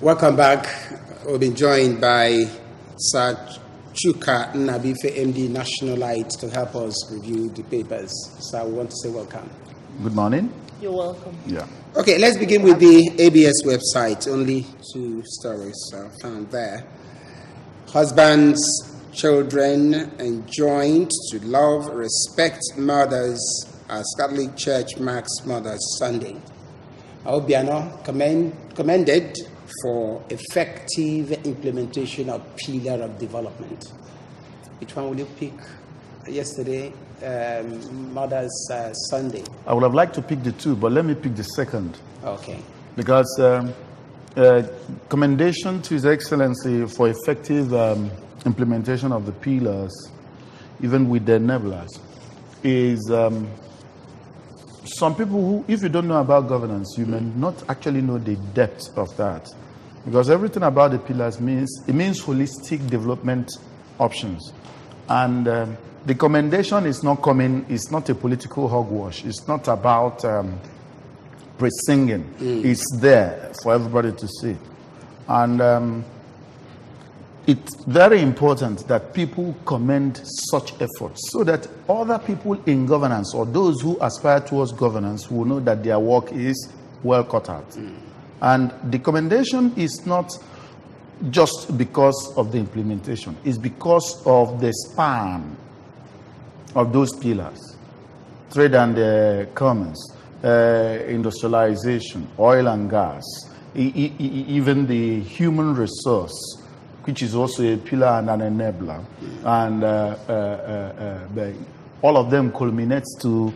Welcome back. We'll be joined by Sir Chuka Nnabuife, MD, National Light, to help us review the papers. So we want to say welcome. Good morning. You're welcome. Yeah. Okay, let's begin with the ABS website. Only 2 stories are found there. Husbands, children enjoined to love, respect mothers as Catholic Church marks Mother's Sunday. Obiano commended for effective implementation of Pillar of Development. Which one will you pick? Yesterday, Mother's Sunday. I would have liked to pick the 2, but let me pick the second. Okay. Because commendation to His Excellency for effective implementation of the pillars, even with the enablers, is some people who, if you don't know about governance, you may not actually know the depth of that. Because everything about the pillars means holistic development options. And the commendation is not a political hogwash. It's not about pre-singing. It's there for everybody to see. And it's very important that people commend such efforts so that other people in governance or those who aspire towards governance will know that their work is well cut out. And the commendation is not just because of the implementation. It's because of the span of those pillars. Trade and commerce, industrialization, oil and gas, even the human resource, which is also a pillar and an enabler. And all of them culminates to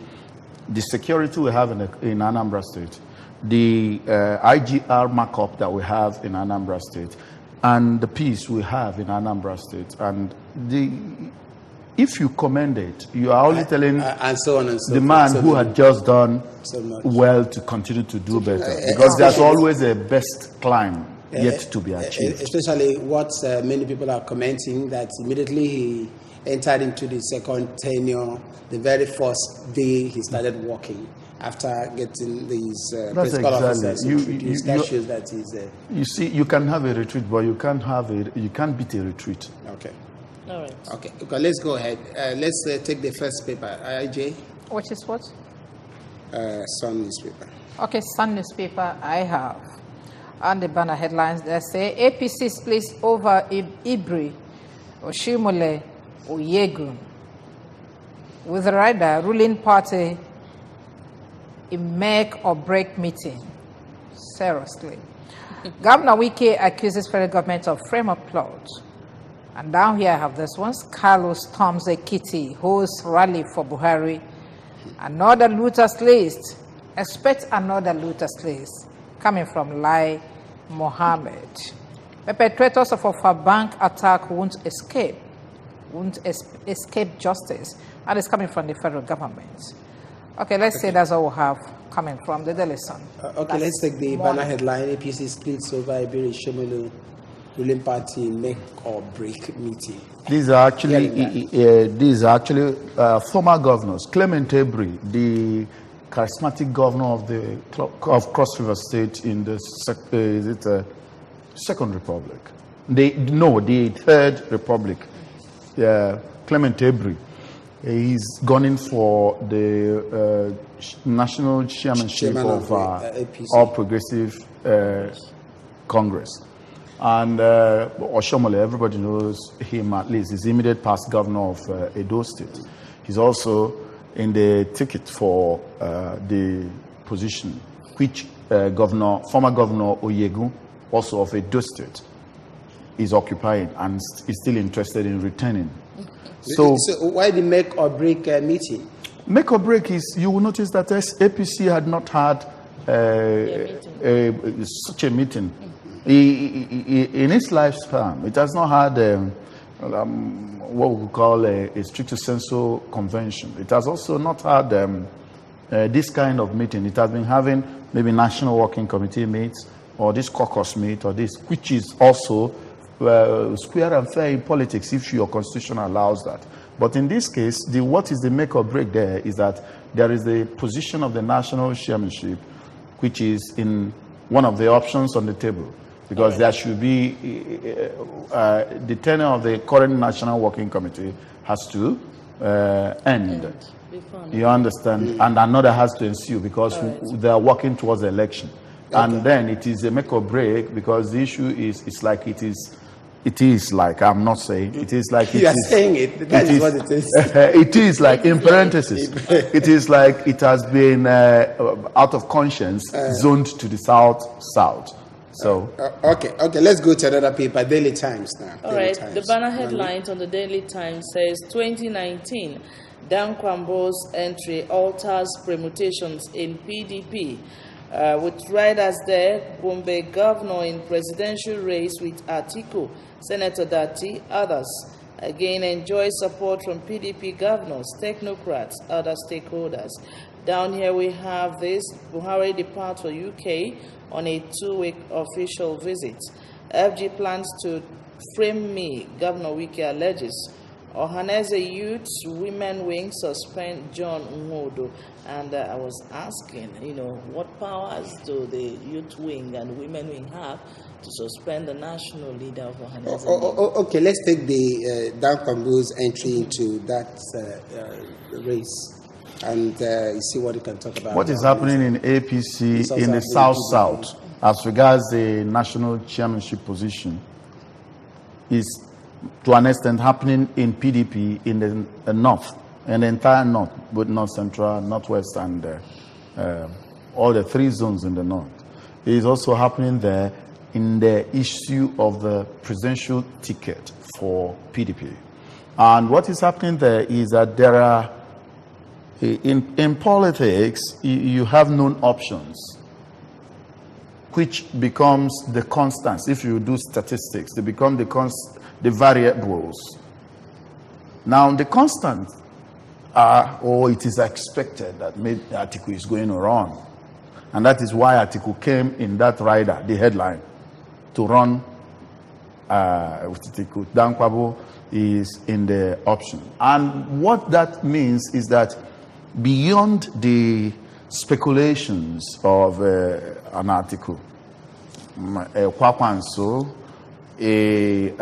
the security we have in Anambra State, the IGR markup that we have in Anambra State, and the peace we have in Anambra State. And if you commend it, you are only telling and so on and so the man who had just done well to continue to do better. Because there's always a best climb yet to be achieved. Especially what many people are commenting, that immediately he entered into the second tenure, the very first day he started working after getting these principal officers. That shows that he's you see, you can have a retreat, but you can't beat a retreat. Okay. All right. Okay, let's go ahead. Let's take the first paper, IJ. Which is what? Sun newspaper. Okay, Sun newspaper I have. On the banner headlines, they say APC splits over Ibri, Oshimole, Oyegu. With the rider, ruling party, a make or break meeting. Seriously. Governor Wike accuses federal government of frame of plot. And down here I have this one. Carlos Tom's Ekiti hosts rally for Buhari. Another looters list. Expect another looters list coming from Lai Mohammed. Perpetrators of a bank attack won't escape justice. And it's coming from the federal government. Okay, let's say that's all we have coming from the Daily Sun. Okay, let's take the banner headline. APC splits over Iberi Shomolu ruling party make or break meeting. These are actually former governors. Clement Ebri, the charismatic governor of Cross River State in the Second Republic. The Third Republic. Clement Ebri. He's gone in for the national chairmanship of All Progressive Congress. And Oshomole, everybody knows him at least. He's the immediate past governor of Edo State. He's also in the ticket for the position which former governor Oyegu, also of Edo State, is occupying and is still interested in returning. So why the make or break meeting? Make or break is, you will notice that APC had not had such a meeting. In its lifespan, it has not had what we call a stricto sensu convention. It has also not had this kind of meeting. It has been having maybe National Working Committee meets or this caucus meet or this, which is also square and fair in politics if your constitution allows that. But in this case, what is the make or break there is that there is the position of the national chairmanship, which is in one of the options on the table. because there should be the tenure of the current National Working Committee has to end. You understand? And another has to ensue because they are working towards the election. And then it is a make or break because the issue is, it's like it is like, I'm not saying, it is like you are saying it, that is what it is. It is like, in parentheses, it is like it has been out of conscience, zoned to the south. So okay, let's go to another paper, Daily Times now. All right, the banner headlines on the Daily Times says 2019, Dan Kwambo's entry alters permutations in PDP. With riders there, Gombe governor in presidential race with Atiku, Senator Dati, others. Again, enjoy support from PDP governors, technocrats, other stakeholders. Down here we have this, Buhari departs for UK on a 2-week official visit. FG plans to frame me, Governor Wike alleges. Ohaneze Youth's Women Wing suspend John Nwodo. And I was asking, what powers do the Youth Wing and Women Wing have to suspend the national leader of Ohaneze? Okay, let's take the Dan Kwambo's entry into that race and see what you can talk about. What is happening in APC in the South as regards the national chairmanship position is to an extent happening in PDP in the North, and the entire North, both North Central, Northwest, and all the 3 zones in the North. It is also happening there in the issue of the presidential ticket for PDP. And what is happening there is that there are, in politics, you have known options, which becomes the constants. If you do statistics, they become the variables. Now, the constants are, it is expected that Atiku is going to run. And that is why Atiku came in that rider, the headline, to run with Atiku. Dan Kwabo is in the option. And what that means is that beyond the speculations of an Atiku, Kwakwanso, there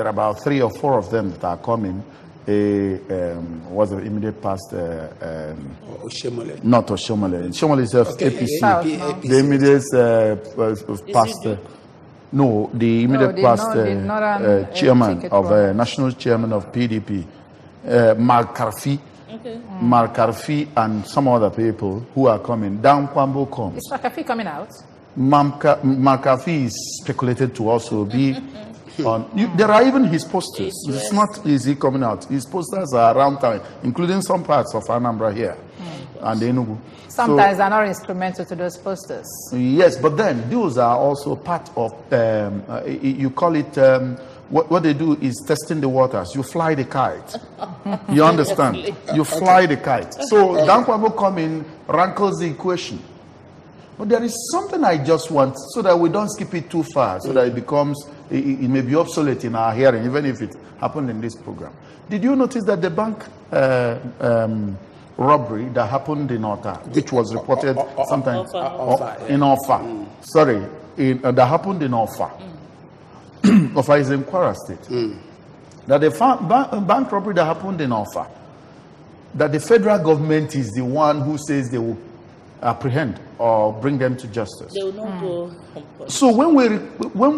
are about 3 or 4 of them that are coming. Was the immediate past Oshomole. Not Oshomole. Oshomole is APC. APC. The immediate past no, the immediate past chairman of national chairman of PDP, Mark Karfi. Okay. Mark Karfi and some other people who are coming. Dan Kwambo comes. Is Mark Karfi coming out? Mark Karfi is speculated to also be on. There are even his posters. It's not easy coming out. His posters are around town, including some parts of Anambra here and Enugu. Sometimes they're not instrumental to those posters. Yes, but then those are also part of, you call it, what they do is testing the waters. You fly the kite. You understand? You fly the kite. So Dan Kwabo come in, rankles the equation. But there is something I just want, so that we don't skip it too far, so that it becomes, it may be obsolete in our hearing, even if it happened in this program. Did you notice that the bank robbery that happened in Ota, which was reported sometime in Ofa, sorry, that happened in Ofa. Ofa is in Kwara State. That the bank robbery that happened in Ofa, that the federal government is the one who says they will apprehend or bring them to justice. They will not go. So when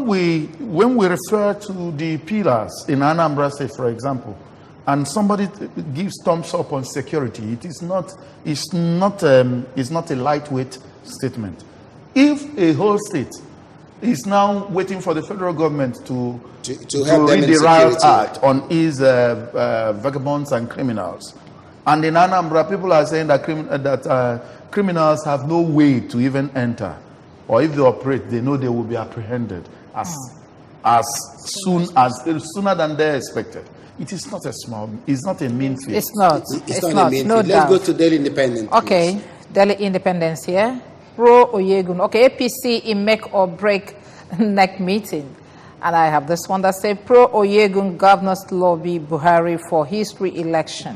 we refer to the pillars in Anambra State, for example, and somebody gives thumbs up on security, it's not a lightweight statement. If a whole state is now waiting for the federal government to read the riot act on his vagabonds and criminals, and in Anambra people are saying that criminals have no way to even enter, or if they operate, they know they will be apprehended sooner than they're expected. It is not it's not a mean feat. It's not. It's not a mean feat. Let's go to Daily Independent. Okay, please. Daily Independence here. Pro Oyegun. Okay, APC in make or break neck meeting. And I have this one that says Pro Oyegun governors lobby Buhari for his re-election.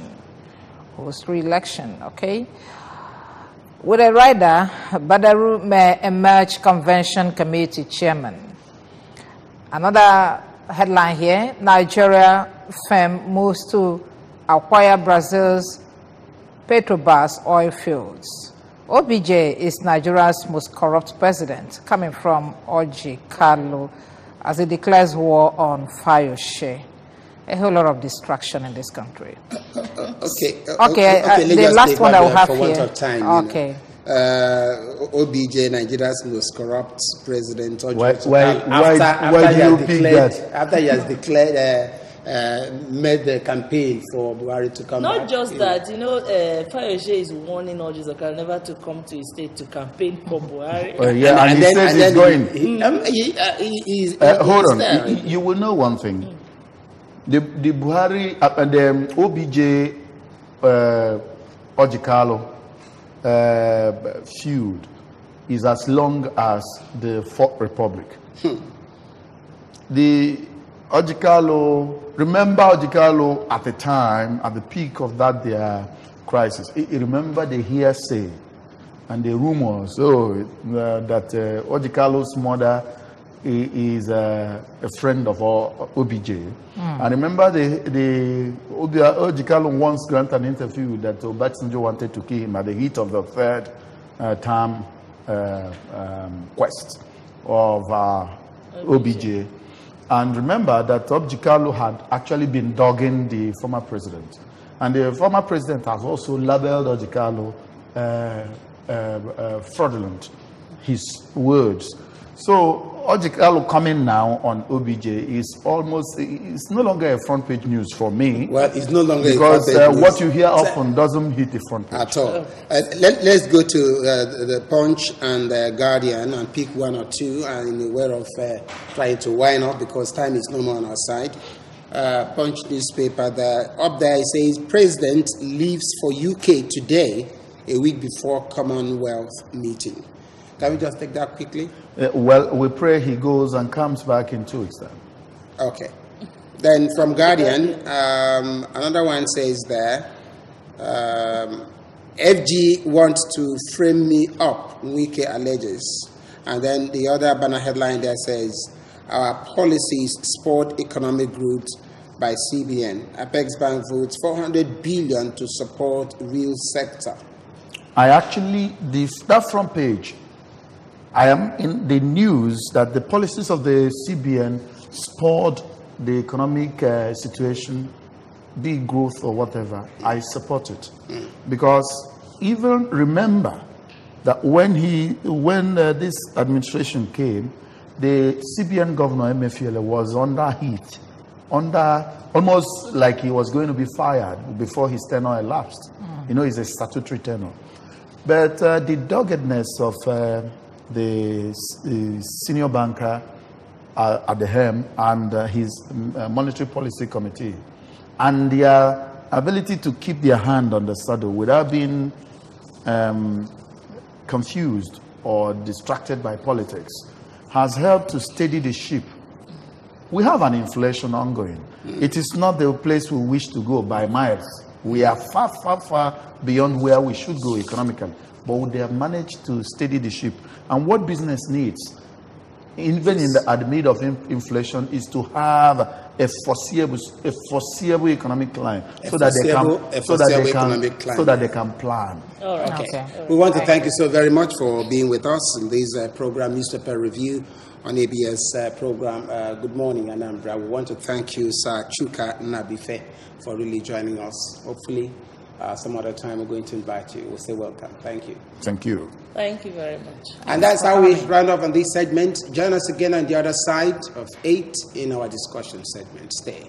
Okay. With a rider, Badaru may emerge convention committee chairman. Another headline here, Nigeria firm moves to acquire Brazil's Petrobras oil fields. OBJ is Nigeria's most corrupt president, coming from Oji Carlo, as he declares war on Fayose. A whole lot of distraction in this country. Okay. The last one I will have here. Time, okay. OBJ, Nigeria's most corrupt president. Why do you pick that? After he has declared, made the campaign for Buhari to come back. Not just that, Fayose is warning Ojizoka never to come to his state to campaign for Buhari. And he says he's going. Hold on. there. You will know one thing. The Buhari and the OBJ Ojikalo feud is as long as the Fourth Republic. The Ojikalo, remember Ojikalo at the time, at the peak of that their crisis. Remember the hearsay and the rumors that Ojikalo's mother is a friend of OBJ. I remember the Ojikalo once granted an interview that Obasanjo wanted to kill him at the heat of the third term quest of OBJ. And remember that Ojikalo had actually been dogging the former president. And the former president has also labeled Ojikalo fraudulent, his words. So Ojikalo coming now on OBJ is it's no longer a front page news for me. Well, it's no longer because a front page news. What you hear often doesn't hit the front page. At all. Let's go to the Punch and the Guardian and pick one or two, in the way of trying to wind up because time is no more on our side. Punch newspaper, up there it says, President leaves for UK today, a week before Commonwealth meeting. Can we just take that quickly? Well, we pray he goes and comes back in 2 weeks' time. Okay. Then from Guardian, another one says there, FG wants to frame me up, Wike alleges. And then the other banner headline there says, our policies support economic growth by CBN. Apex Bank votes 400 billion to support real sector. That front page, I am in the news that the policies of the CBN spurred the economic situation, be it growth or whatever. I support it. Because even remember that when this administration came, the CBN governor, Emefiele, was under heat, almost like he was going to be fired before his tenure elapsed. It's a statutory tenure. But the doggedness of the senior banker at the helm and his monetary policy committee, and their ability to keep their hand on the saddle without being confused or distracted by politics has helped to steady the ship. We have an inflation ongoing. It is not the place we wish to go by miles. We are far, far, far beyond where we should go economically. But they have managed to steady the ship. And what business needs, even at the mid of inflation, is to have a foreseeable economic climb so that they can plan. All right. Okay. We want to thank you so very much for being with us in this program, Newspaper Review on ABS program. Good morning, Anambra. We want to thank you, Sir Chuka Nnabuife, for really joining us. Hopefully, some other time we're going to invite you. We'll say welcome. Thank you. Thank you. Thank you very much. And that's how we round off on this segment. Join us again on the other side of 8 in our discussion segment. Stay.